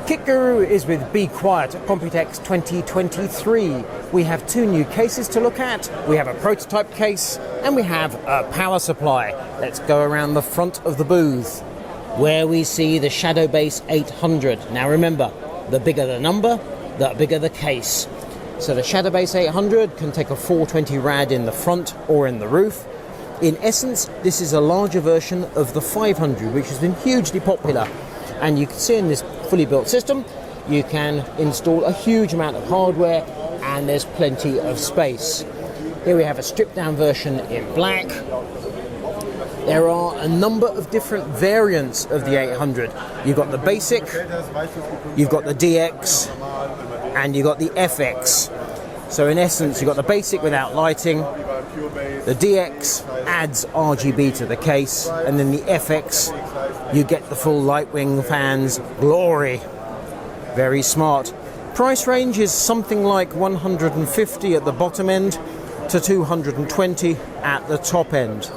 Kit Guru is with bequiet at Computex 2023. We have two new cases to look at. We have a prototype case and we have a power supply. Let's go around the front of the booth where we see the Shadow Base 800. Now remember, the bigger the number, the bigger the case. So the Shadow Base 800 can take a 420 rad in the front or in the roof. In essence, this is a larger version of the 500, which has been hugely popular. And you can see in this fully built system, you can install a huge amount of hardware and there's plenty of space. Here we have a stripped down version in black. There are a number of different variants of the 800. You've got the basic, you've got the DX, and you've got the FX. So in essence, you've got the basic without lighting, the DX adds RGB to the case, and then the FX, you get the full light wing fans glory. Very smart. Price range is something like 150 at the bottom end to 220 at the top end.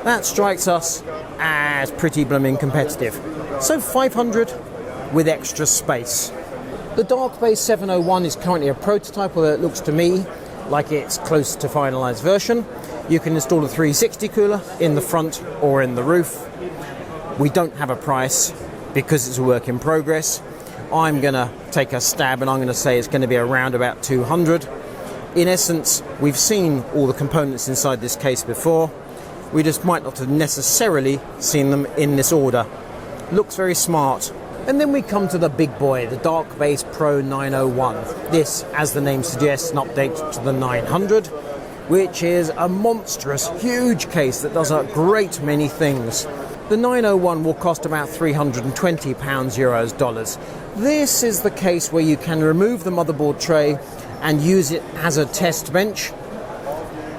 That strikes us as pretty blooming competitive. So 500 with extra space. The Dark Base 701 is currently a prototype, although it looks to me like it's close to finalized version. You can install a 360 cooler in the front or in the roof. We don't have a price because it's a work in progress. I'm going to take a stab and I'm going to say it's going to be around about 200. In essence, we've seen all the components inside this case before. We just might not have necessarily seen them in this order. Looks very smart. And then we come to the big boy, the Dark Base Pro 901. This, as the name suggests, an update to the 900, which is a monstrous, huge case that does a great many things. The 901 will cost about £320 euros dollars. This is the case where you can remove the motherboard tray and use it as a test bench.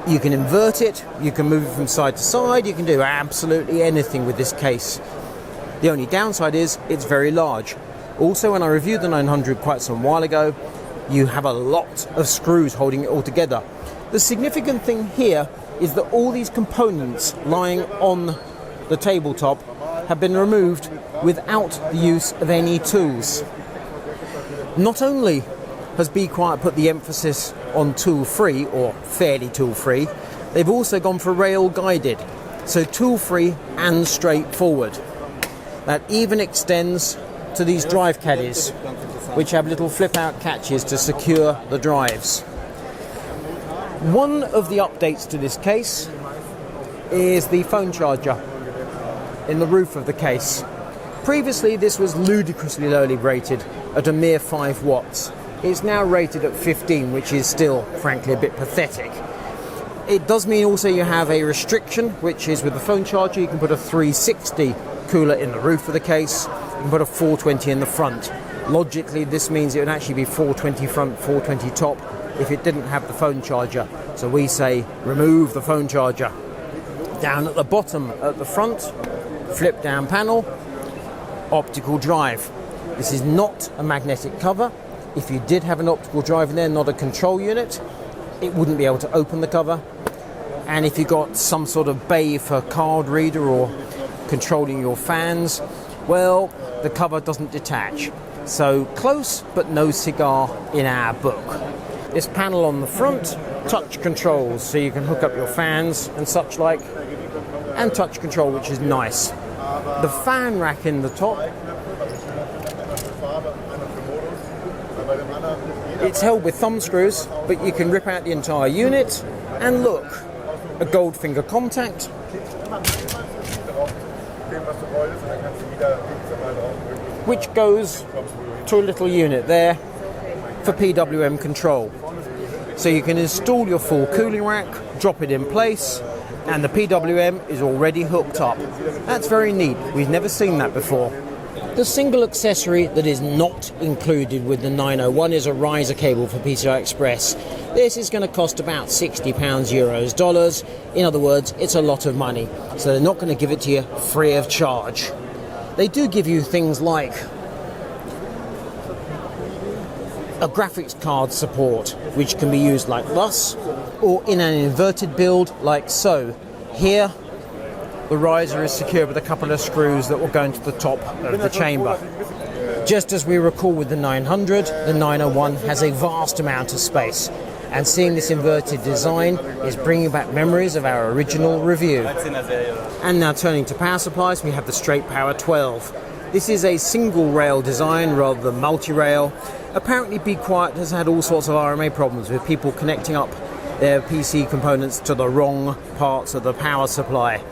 You can invert it, you can move it from side to side, you can do absolutely anything with this case. The only downside is it's very large. Also, when I reviewed the 900 quite some while ago, you have a lot of screws holding it all together. The significant thing here is that all these components lying on the tabletop have been removed without the use of any tools. Not only has bequiet put the emphasis on tool-free, or fairly tool-free, they've also gone for rail-guided, so tool-free and straightforward. That even extends to these drive caddies, which have little flip-out catches to secure the drives. One of the updates to this case is the phone charger in the roof of the case. Previously, this was ludicrously lowly rated at a mere 5 watts. It's now rated at 15, which is still, frankly, a bit pathetic. It does mean also you have a restriction, which is with the phone charger, you can put a 360 cooler in the roof of the case, you can put a 420 in the front. Logically, this means it would actually be 420 front, 420 top if it didn't have the phone charger. So we say, remove the phone charger. Down at the bottom at the front, flip down panel, optical drive. This is not a magnetic cover. If you did have an optical drive in there, not a control unit, it wouldn't be able to open the cover. And if you got some sort of bay for card reader or controlling your fans, well, the cover doesn't detach. So close, but no cigar in our book. This panel on the front, touch controls, so you can hook up your fans and such like, and touch control, which is nice. The fan rack in the top, it's held with thumb screws, but you can rip out the entire unit, and look, a gold finger contact, which goes to a little unit there for PWM control. So you can install your full cooling rack, drop it in place, and the PWM is already hooked up. That's very neat. We've never seen that before. The single accessory that is not included with the 901 is a riser cable for PCI Express. This is going to cost about £60 euros dollars. In other words, it's a lot of money. So they're not going to give it to you free of charge. They do give you things like a graphics card support, which can be used like thus, or in an inverted build like so. Here, the riser is secured with a couple of screws that will go into the top of the chamber. Just as we recall with the 900, the 901 has a vast amount of space. And seeing this inverted design is bringing back memories of our original review. And now turning to power supplies, we have the Straight Power 12. This is a single rail design rather than multi-rail. Apparently Be Quiet has had all sorts of RMA problems with people connecting up their PC components to the wrong parts of the power supply.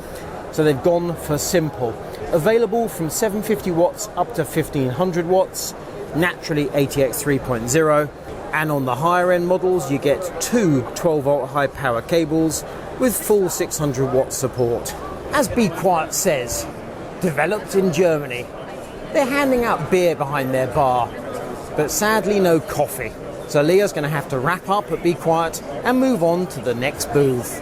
So they've gone for simple. Available from 750 watts up to 1500 watts, naturally ATX 3.0. And on the higher end models, you get two 12-volt high power cables with full 600 watt support. As Be Quiet says, developed in Germany. They're handing out beer behind their bar, but sadly no coffee. So Leah's going to have to wrap up at Be Quiet and move on to the next booth.